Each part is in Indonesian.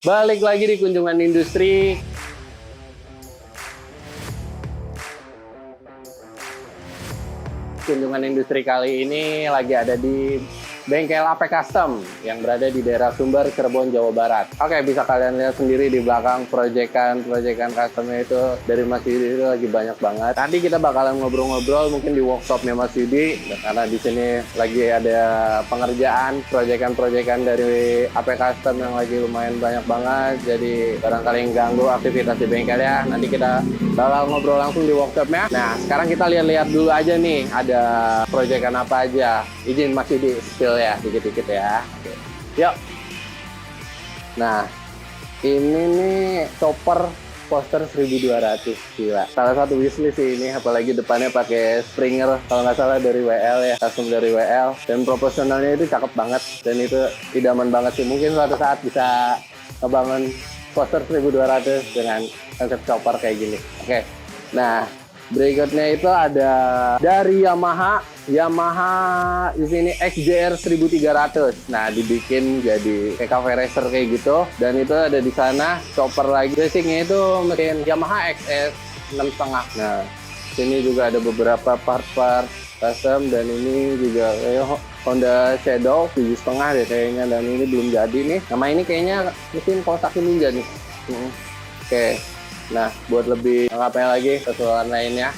Balik lagi di kunjungan industri. Kunjungan industri kali ini lagi ada di bengkel AP Custom yang berada di daerah Sumber, Cirebon, Jawa Barat. Oke, bisa kalian lihat sendiri di belakang proyekan customnya itu dari Mas Yudi itu lagi banyak banget. Nanti kita bakalan ngobrol-ngobrol mungkin di workshopnya Mas Yudi karena di sini lagi ada pengerjaan proyekan dari AP Custom yang lagi lumayan banyak banget. Jadi barangkali ganggu aktivitas di bengkel ya. Nanti kita bakal ngobrol langsung di workshopnya. Nah, sekarang kita lihat-lihat dulu aja nih ada proyekan apa aja. Izin Mas Yudi spill ya dikit-dikit ya. Oke. Yuk. Nah, ini nih chopper poster 1200, gila. Salah satu wishlist sih ini, apalagi depannya pakai Springer kalau nggak salah dari WL ya, custom dari WL. Dan proporsionalnya itu cakep banget dan itu idaman banget sih. Mungkin suatu saat bisa ngebangun poster 1200 dengan konsep chopper kayak gini. Oke. Nah, berikutnya itu ada dari Yamaha di sini XJR 1300. Nah, dibikin jadi kayak cafe racer kayak gitu. Dan itu ada di sana chopper lagi. Racingnya itu mesin Yamaha XS 6,5. Nah, sini juga ada beberapa part-part custom dan ini juga kayak Honda Shadow 7,5 deh kayaknya, dan ini belum jadi nih. Nama ini kayaknya mesin Kawasaki Ninja nih. Oke. Nah, buat lebih lengkapnya lagi keseluruhan lainnya,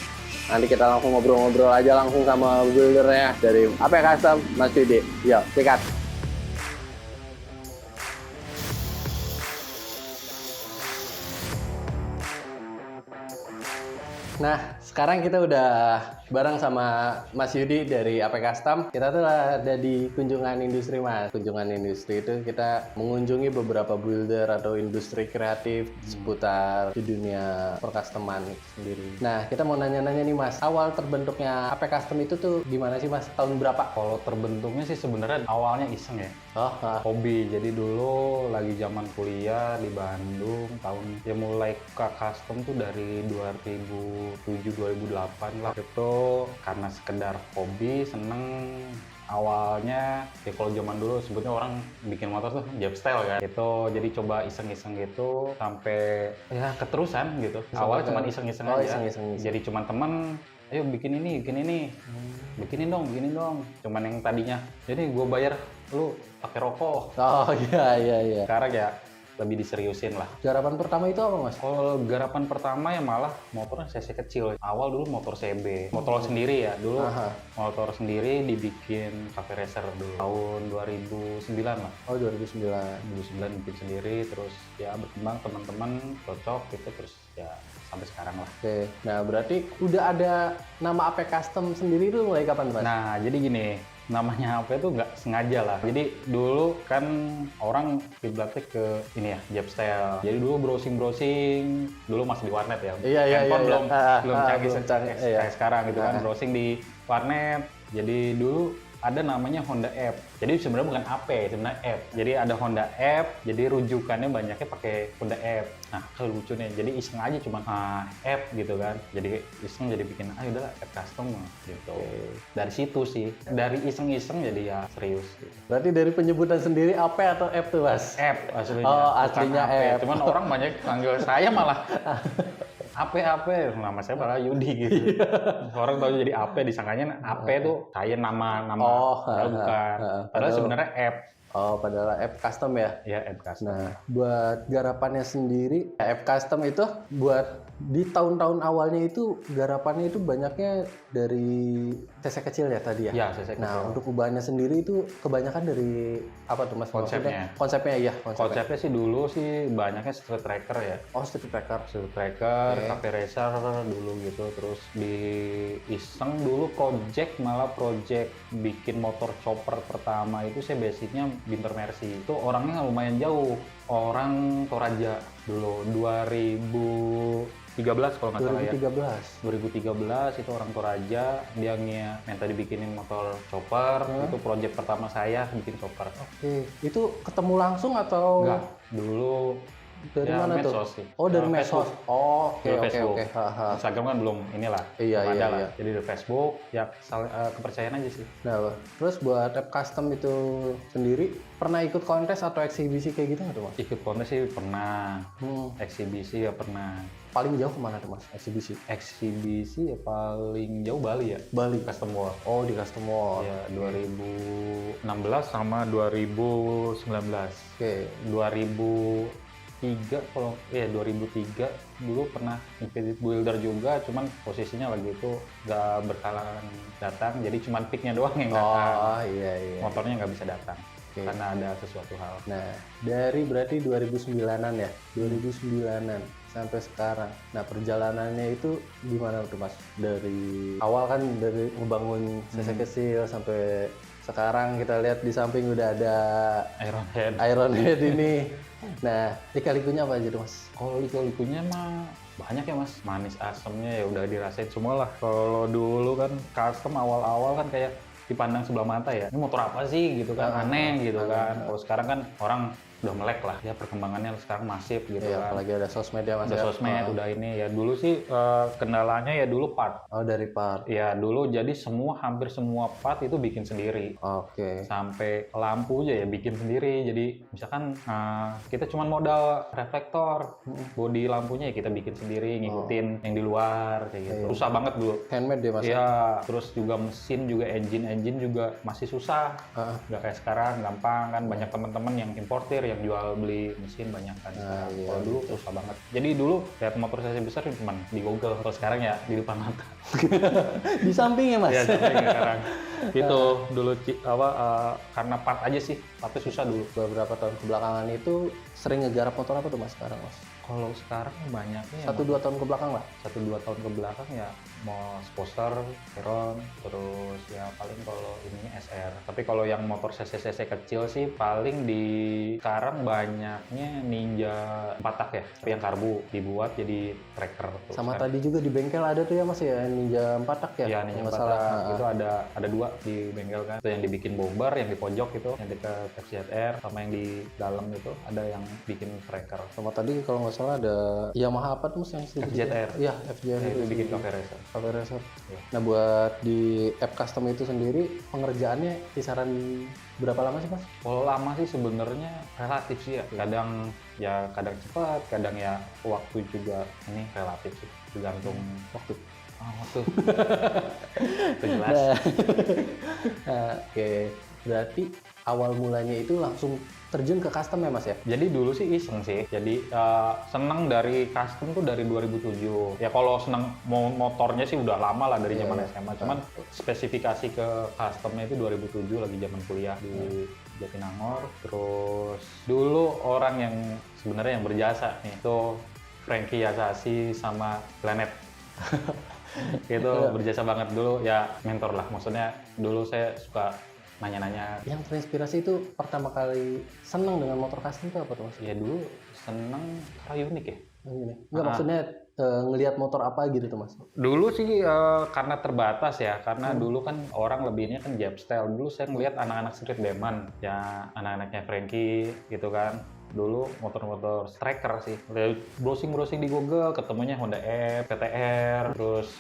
nanti kita langsung ngobrol-ngobrol aja langsung sama buildernya dari AP Custom, Mas Yudi. Yuk, sikat. Nah, sekarang kita udah bareng sama Mas Yudi dari AP Custom. Kita tuh ada di kunjungan industri, Mas. Kunjungan industri itu kita mengunjungi beberapa builder atau industri kreatif seputar di dunia percustoman sendiri. Nah, kita mau nanya-nanya nih, Mas. Awal terbentuknya AP Custom itu tuh gimana sih, Mas? Tahun berapa? Kalau terbentuknya sih sebenarnya awalnya iseng ya, hobi. Jadi dulu lagi zaman kuliah di Bandung, ya mulai ke custom tuh dari 2007-2008 lah. Itu karena sekedar hobi, seneng. Awalnya ya kalau zaman dulu sebutnya orang bikin motor tuh jab style kan. Itu jadi coba iseng-iseng gitu sampai ya keterusan gitu. Awalnya cuma iseng-iseng aja. Jadi cuma temen, ayo bikin ini, bikinin dong. Cuman yang tadinya, jadi gue bayar, lu pakai rokok. Oh iya. Sekarang ya lebih diseriusin lah. Garapan pertama itu apa, Mas? Kalau garapan pertama ya malah motornya cc kecil. Awal dulu motor CB, motor sendiri ya. Dulu motor sendiri dibikin cafe racer dulu. Tahun 2009 lah. Oh, 2009. 2009 bikin sendiri, terus ya berkembang teman-teman cocok gitu, terus ya sampai sekarang lah. Oke, nah berarti udah ada nama AP Custom sendiri itu mulai kapan, Mas? Nah, jadi gini, namanya apa itu nggak sengaja lah. Jadi dulu kan orang kiblatnya ke ini ya, jab style. Jadi dulu browsing, dulu masih di warnet ya. Handphone belum canggih kayak sekarang gitu kan. Browsing di warnet. Jadi dulu ada namanya Honda App. Jadi sebenarnya bukan AP, sebenarnya App. Jadi ada Honda App, jadi rujukannya banyaknya pakai Honda App. Nah, kalau lucunya, jadi iseng aja cuma App gitu kan. Jadi iseng jadi bikin, udah App Custom gitu. Dari situ sih, dari iseng-iseng jadi ya serius. Gitu. Berarti dari penyebutan sendiri AP atau App tuh, Mas? App aslinya. Oh, aslinya App. Cuman orang banyak panggil saya malah AP, nama saya malah Yudi gitu. Orang tahu jadi AP, disangkanya AP tuh saya nama padahal bukan. Padahal sebenarnya App. Oh, padahal App Custom ya? Ya, App Custom. Nah, buat garapannya sendiri, App Custom itu buat di tahun-tahun awalnya itu garapannya itu banyaknya dari CC kecil ya tadi ya? Ya, CC kecil. Nah, untuk ubahannya sendiri itu kebanyakan dari apa tuh, Mas? Konsepnya? Konsepnya iya. Konsepnya sih dulu sih banyaknya street tracker ya. Oh, street tracker. Cafe racer dulu gitu. Terus di iseng dulu project bikin motor chopper pertama itu saya basicnya Binter Mercy. Itu orangnya lumayan jauh. Orang Toraja dulu 2013 kalau nggak salah ya. 2013 itu orang Toraja, dia minta dibikinin motor chopper. Itu project pertama saya bikin chopper. Oke, itu ketemu langsung atau? Enggak, dulu Dari Ya, mana tuh? medsos sih. Oh, dari medsos. Facebook. Oh, oke Dari oke Facebook. oke. Haha. Instagram kan belum inilah, Iya, belum iya, ada lah. iya. Jadi dari Facebook, ya kepercayaan aja sih. Nah, terus buat app custom itu sendiri pernah ikut kontes atau eksibisi kayak gitu nggak tuh mas? Ikut kontes sih pernah, Hmm. eksibisi ya pernah. Paling jauh kemana tuh mas eksibisi? Eksibisi ya paling jauh Bali ya, Bali. Custom World. Oh di custom wall. Ya 2016 sama 2019. Oke. 2003 kalau 2003 dulu pernah Infinite Builder juga, cuman posisinya lagi itu nggak berkalangan datang, jadi cuman picknya doang yang datang. Oh iya iya. Motornya nggak bisa datang Oke. karena ada sesuatu hal. Nah dari berarti 2009-an ya, 2009-an sampai sekarang. Nah perjalanannya itu gimana tuh mas? Dari awal kan dari ngebangun CC kecil sampai sekarang kita lihat di samping udah ada Ironhead. Ironhead ini. Nah, lika-likunya apa aja tuh mas? Kalau liku-likunya mah banyak ya mas, manis asamnya ya udah dirasain semua lah. Kalau dulu kan custom awal-awal kan kayak dipandang sebelah mata ya, ini motor apa sih gitu kan, aneh gitu kan. Kalau sekarang kan orang udah melek lah, ya perkembangannya sekarang masif gitu Iya, kan. apalagi ada sosmed ya mas. Udah ya? sosmed, udah ini ya. Dulu sih kendalanya ya dulu part. Oh dari part. Ya dulu jadi hampir semua part itu bikin sendiri. Oke. Sampai lampu aja ya bikin sendiri. Jadi misalkan kita cuma modal reflektor, bodi lampunya ya kita bikin sendiri, ngikutin yang di luar kayak gitu. Susah banget dulu. Handmade deh mas. Iya, terus juga mesin juga engine juga masih susah. Ah. Nggak kayak sekarang gampang kan, banyak teman-teman yang importir yang jual beli mesin banyak kan sekarang. iya. Kalau dulu susah banget. Jadi dulu lihat motor cc besar cuma di Google. Kalau sekarang ya di depan mata. Di samping ya mas. Iya, sampai sekarang. Itu dulu karena part aja sih, partnya susah dulu. Beberapa tahun kebelakangan itu sering ngegarap motor apa tuh mas sekarang mas? Kalau sekarang banyaknya 1-2 tahun kebelakang lah. 1-2 tahun ke belakang ya mau Sposter, Heron, terus ya paling kalau ininya SR. Tapi kalau yang motor cc kecil sih paling di sekarang banyaknya Ninja 4 tak ya, tapi yang karbu dibuat jadi tracker. Terus Sama kan- tadi juga di bengkel ada tuh ya mas ya, Ninja 4 tak ya? Ya, Ninja Nggak 4 salah. tak. Itu ada dua di bengkel kan. Itu yang dibikin bomber, yang di pojok itu, yang dekat FZR, sama yang di dalam itu ada yang bikin tracker. Sama tadi kalau nggak salah ada Yamaha apa tuh mas yang disebut? FZR. Iya, FZR Itu bikin cafe racer. Cafe Racer. Iya. Nah buat di app custom itu sendiri pengerjaannya kisaran berapa lama sih mas? Kalau lama sih sebenarnya relatif sih ya. Kadang cepat, kadang ya waktu juga ini relatif sih. Tergantung Waktu. waktu. Itu jelas. Nah, oke, berarti awal mulanya itu langsung terjun ke custom ya mas ya? Jadi dulu sih iseng sih. Jadi seneng dari custom tuh dari 2007. Ya kalau seneng motornya sih udah lama lah dari zaman SMA. Cuman spesifikasi ke customnya itu 2007 lagi zaman kuliah di Jatinangor. Terus dulu orang yang sebenarnya yang berjasa nih itu Frankie Yasasi sama Planet. Itu berjasa banget dulu ya, mentor lah. Maksudnya dulu saya suka nanya-nanya. Yang terinspirasi itu pertama kali seneng dengan motor custom itu apa tuh mas? Ya dulu seneng karena unik ya. Yang gini. Enggak maksudnya ngelihat motor apa gitu tuh mas? Dulu sih karena terbatas ya, karena dulu kan orang lebihnya kan Japstyle. Dulu saya ngeliat anak-anak street demand, ya anak-anaknya Frankie gitu kan. Dulu motor-motor striker sih. Browsing-browsing di Google, ketemunya Honda F, PTR, terus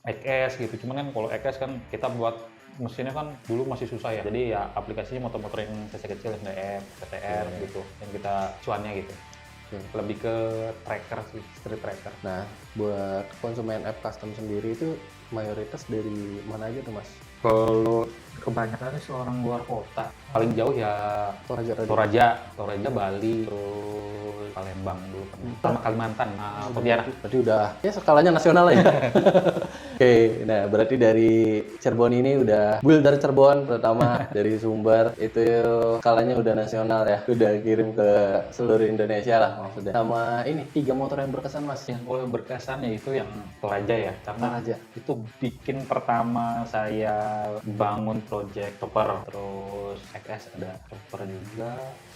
XS gitu. Cuman kan kalau XS kan kita buat mesinnya kan dulu masih susah ya. Jadi ya aplikasinya motor-motor yang cc kecil, Honda F, PTR gitu, yang kita cuannya gitu. Lebih ke tracker sih, street tracker. Nah, buat konsumen app custom sendiri itu mayoritas dari mana aja tuh mas? Kalau kebanyakan sih orang luar kota. Paling jauh ya Toraja. Toraja, Bali, terus Palembang dulu kan. Sama Kalimantan, Pontianak. Berarti udah ya skalanya nasional lah ya. Oke, nah berarti dari Cirebon ini udah builder Cirebon pertama dari Sumber itu skalanya udah nasional ya. Udah kirim ke seluruh Indonesia lah maksudnya. Sama ini 3 motor yang berkesan mas. Yang kalau berkesan ya itu yang Toraja ya. Karena Toraja. itu bikin pertama saya bangun project chopper, terus XS ada chopper juga,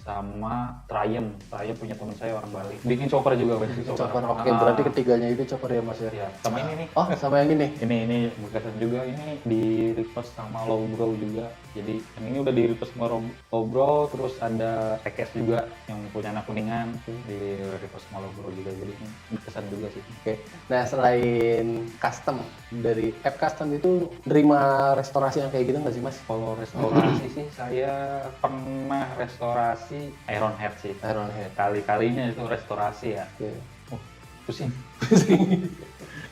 sama Triumph punya teman saya orang Bali. Bikin chopper juga, bikin Chopper, oke, berarti ketiganya itu chopper ya Mas ya? Ya, sama ini nih. Oh, sama yang ini? Ini bekesan juga, ini di reverse sama Lowbrow juga. Jadi yang ini udah di reverse sama Lowbrow, terus ada Tekes juga yang punya anak kuningan di reverse sama Lowbrow juga. Jadi ini bekesan juga sih. Oke. Nah, selain custom dari F Custom itu nerima restorasi yang kayak gitu nggak sih Mas? Kalau restorasi sih saya pernah restorasi Ironhead sih. Ironhead. Kali-kalinya itu restorasi ya. Oke. Pusing.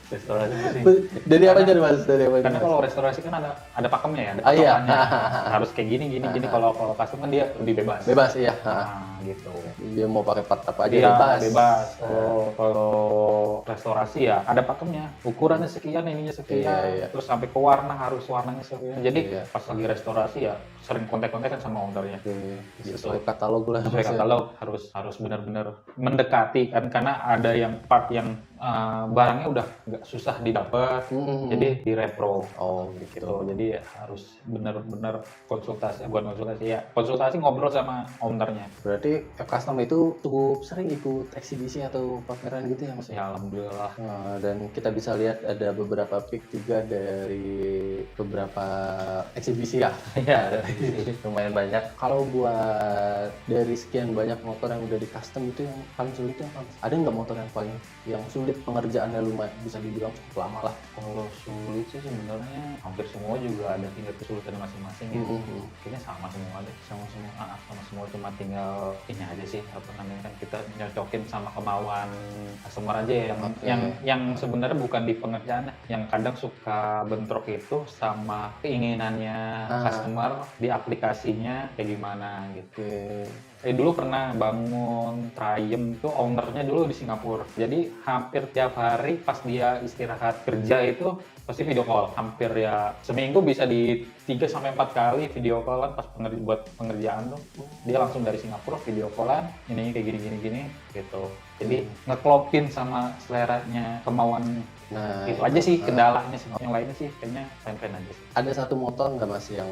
Restorasi pusing. Dari apa aja Mas? Dari apa aja? Karena Mas? kalau restorasi kan ada pakemnya ya, ada Ah, iya. patokannya. Harus kayak gini. Kalau custom kan dia lebih bebas. Bebas iya. Nah, gitu. Dia mau pakai part apa aja Iya, bebas. bebas. Kalau restorasi ya ada pakemnya. Ukurannya sekian, ininya sekian. Iya. Terus sampai ke warna harus warnanya sekian. Jadi Iya. pas lagi restorasi ya sering kontak-kontakan sama ownernya. Oke. Sesuai katalog lah. Sesuai Mas, ya. katalog harus benar-benar mendekati kan, karena ada yang part yang barangnya udah nggak susah didapat, jadi di repro. Oh Gitu. gitu. Jadi harus benar-benar konsultasi ngobrol sama ownernya. Berarti F Custom itu cukup sering ikut eksibisi atau pameran gitu ya Mas? Ya alhamdulillah. Nah, dan kita bisa lihat ada beberapa pick juga dari beberapa eksibisi ya. Ya, Lumayan banyak. Kalau buat dari sekian banyak motor yang udah di custom itu yang paling sulit itu apa? Ada nggak motor yang paling yang sulit pengerjaannya lumayan bisa dibilang cukup lama lah? kalau sulit sih sebenarnya hampir semua juga ada tingkat kesulitan masing-masing ya. Kayaknya sama semua deh, sama semua, cuma tinggal ini aja sih, apa namanya, kan kita nyocokin sama kemauan customer aja ya, yang sebenarnya bukan di pengerjaannya, yang kadang suka bentrok itu sama keinginannya customer di aplikasinya kayak gimana gitu. Dulu pernah bangun Triumph tuh, ownernya dulu di Singapura. Jadi hampir tiap hari pas dia istirahat kerja itu pasti video call. Hampir ya seminggu bisa di 3-4 kali video callan pas buat pengerjaan tuh. Dia langsung dari Singapura video callan, ini kayak gini gitu. Jadi ngeklopin sama seleranya, kemauan. Nah, itu aja sih kendalanya sih. Yang lainnya sih kayaknya fine-fine aja sih. ada satu motor nggak Mas yang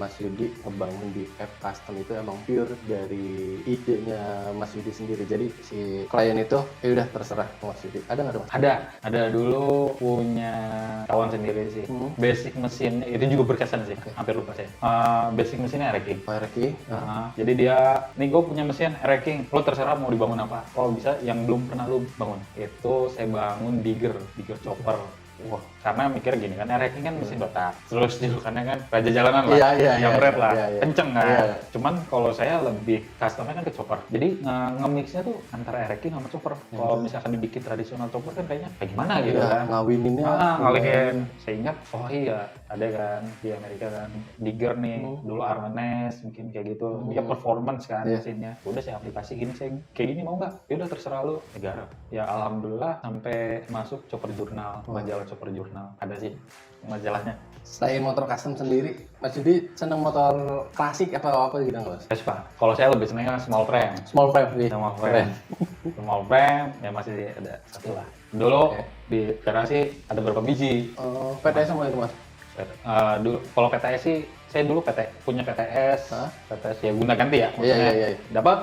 Mas Yudi ngebangun di F Custom itu emang pure dari idenya Mas Yudi sendiri. Jadi si klien itu udah terserah ke Mas Yudi. Ada nggak tuh Mas? Ada dulu punya kawan sendiri sih. Basic mesin itu juga berkesan sih. Hampir lupa saya. Basic mesinnya Ereking. Reki. Jadi dia, nih gue punya mesin Ereking, lo terserah mau dibangun apa. Kalau bisa yang belum pernah lo bangun. Itu saya bangun digger chopper. Wah, karena mikir gini kan, Ereking kan mesin Batak, terus julukannya kan raja jalanan lah, yang berat lah, kenceng kan. Cuman kalau saya lebih customnya kan ke chopper, jadi nge-mixnya tuh antara Ereking sama chopper. Kalau misalkan dibikin tradisional chopper kan kayaknya kayak gimana gitu kan. Ngawininnya. Ngawinin. Saya ingat, oh iya ada kan di Amerika kan, digger nih, dulu Armanes mungkin kayak gitu. Dia performance kan mesinnya. Udah saya aplikasi gini, saya kayak gini mau nggak? Ya udah terserah lu, negara. Ya alhamdulillah sampai masuk chopper jurnal, majalah chopper jurnal. Ada sih majalahnya. Selain motor custom sendiri, Mas Yudi seneng motor klasik atau apa gitu nggak Mas? Vespa. Kalau saya lebih senangnya small frame. Small frame sih. Small frame ya masih ada satu lah. Dulu di garasi ada berapa biji. PTS sama itu Mas? Dulu kalau PTS sih saya dulu punya PTS ya guna ganti ya. Iya. Dapat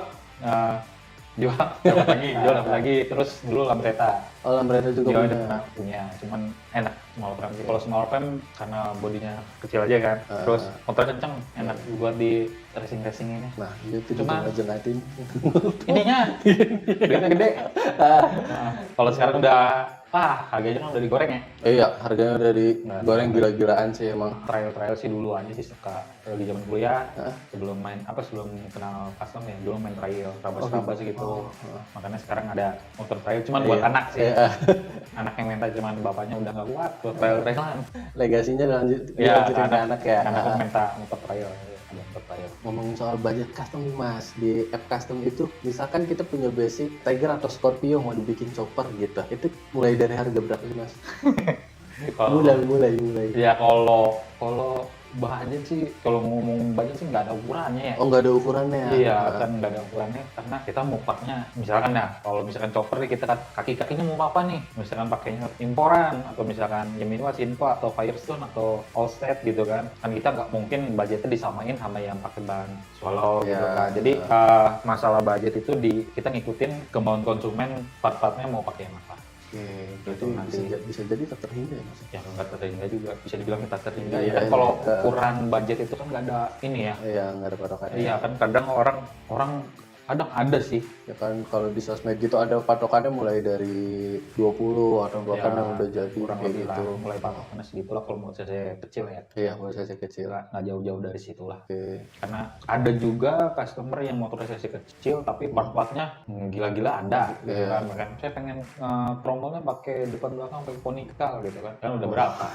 jual dapat lagi, terus dulu Lambretta. Oh, Lambretta juga punya, cuman enak small frame. Kalau small frame karena bodinya kecil aja kan, terus motor kenceng, enak buat di racing ini. Nah, itu cuma juga jelatin. Ininya duitnya gede. Kalau sekarang udah harganya kan udah digoreng ya. Iya, harganya udah digoreng gila-gilaan sih emang. Trial sih dulu aja sih suka di zaman kuliah, sebelum kenal custom ya, dulu main trial, rabas gitu. Makanya sekarang ada motor trial, cuman buat anak sih. Anak yang minta, cuman bapaknya udah nggak kuat buat trial-trialan. Legasinya dilanjutin ke anak ya. Anak minta motor trial. Ngomongin soal budget custom nih Mas, di F Custom itu misalkan kita punya basic Tiger atau Scorpio mau dibikin chopper gitu, itu mulai dari harga berapa sih Mas? mulai. Ya kalau budget sih, kalau ngomong budget sih nggak ada ukurannya ya. Oh, nggak ada ukurannya ya? Iya, kan nggak ada ukurannya karena kita mau paknya, misalkan ya, kalau misalkan chopper nih kita kan kaki-kakinya mau apa nih? Misalkan pakainya imporan, atau misalkan Yamaha, Shinko, atau Firestone, atau Allstate gitu kan. Kan kita nggak mungkin budgetnya disamain sama yang pakai ban swallow gitu Iya. kan. Jadi masalah budget itu kita ngikutin kemauan konsumen, part-partnya mau pakai yang apa. Oke, Gitu berarti nanti. bisa jadi tak terhingga ya Mas? Ya nggak terhingga juga, bisa dibilang kita terhingga. Iya, Dan iya, kalau iya. ukuran budget itu kan nggak ada ini ya. Iya, nggak ada patokannya. Iya kan kadang orang kadang ada sih. Ya kan kalau di sosmed gitu ada patokannya mulai dari 20 atau bahkan Ya, yang udah jadi kurang kayak lebih gitu. lah, mulai patokannya segitu lah kalau mau CC kecil ya. Iya, buat saya kecil. Nggak jauh-jauh dari situ lah. Oke. Karena ada juga customer yang motor CC kecil tapi part-partnya gila-gila ada gitu Iya. kan. Bahkan saya pengen tromolnya pakai depan belakang pakai konikal gitu kan. Kan udah berapa?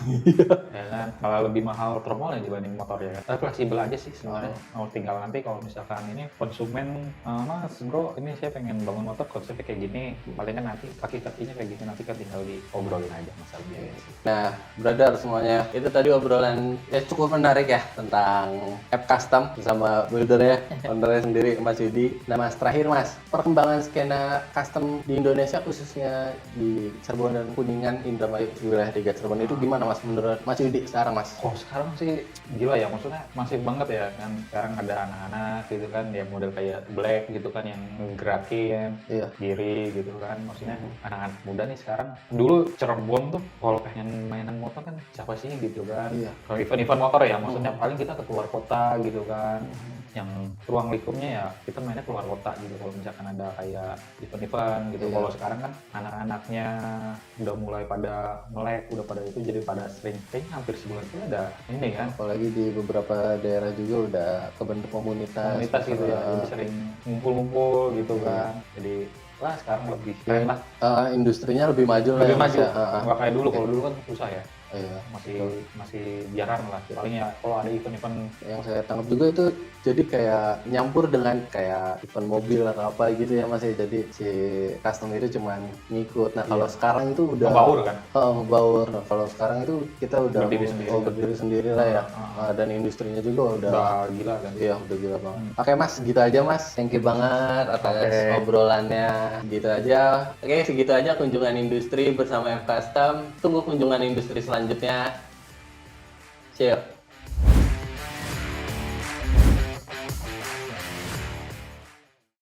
Ya kan? Malah lebih mahal tromolnya dibanding motornya. Tapi fleksibel aja sih sebenarnya. Mau tinggal nanti kalau misalkan ini konsumen, Mas bro ini saya pengen bangun motor konsepnya kayak gini. Paling kan nanti kaki-kakinya kayak gini, nanti kan tinggal diobrolin aja masalahnya. Nah, brother semuanya, itu tadi obrolan ya cukup menarik ya tentang app custom bersama buildernya, ownernya sendiri Mas Yudi. Nah Mas, terakhir Mas, perkembangan skena custom di Indonesia khususnya di Cirebon dan Kuningan, Indramayu, wilayah 3 Cirebon itu gimana Mas menurut Mas Yudi sekarang Mas? Oh sekarang sih gila ya, maksudnya masif banget ya kan. Sekarang ada anak-anak gitu kan, ya model kayak Black gitu kan yang gerakin Iya. diri gitu kan. Maksudnya anak-anak muda nih sekarang, dulu Cirebon tuh kalau pengen mainan motor kan siapa sih gitu kan. Iya. Kalau event-event motor ya, maksudnya paling kita ke keluar kota gitu kan. Yang ruang lingkupnya ya kita mainnya keluar kota gitu kalau misalkan ada kayak event-event gitu. Iya. Kalau sekarang kan anak-anaknya udah mulai pada melek, udah pada itu jadi pada sering, kayaknya hampir sebulan itu ada ini kan Apalagi di beberapa daerah juga udah kebentuk komunitas gitu ya, lebih sering ngumpul-ngumpul gitu kan. Jadi lah sekarang lebih keren lah, industrinya lebih maju lah lebih ya, Mas, maju, ya. nggak kayak dulu. Kalau dulu kan susah ya, Iya. masih jarang lah. Paling ya kalau ada event-event Yang saya tangkap juga itu jadi kayak nyampur dengan kayak event mobil atau apa gitu ya Mas ya. Jadi si custom itu cuman ngikut. Nah kalau sekarang itu udah ngebaur kan. ngebaur. Nah kalau sekarang itu kita udah Berdiri sendiri. berdiri sendiri lah ya. Dan industrinya juga udah Udah gila kan. iya udah gila banget. Oke Mas, gitu aja Mas. Thank you banget atas Oke. obrolannya. Gitu aja. Oke, segitu aja kunjungan industri bersama F Custom. Tunggu kunjungan industri selanjutnya. Cheers.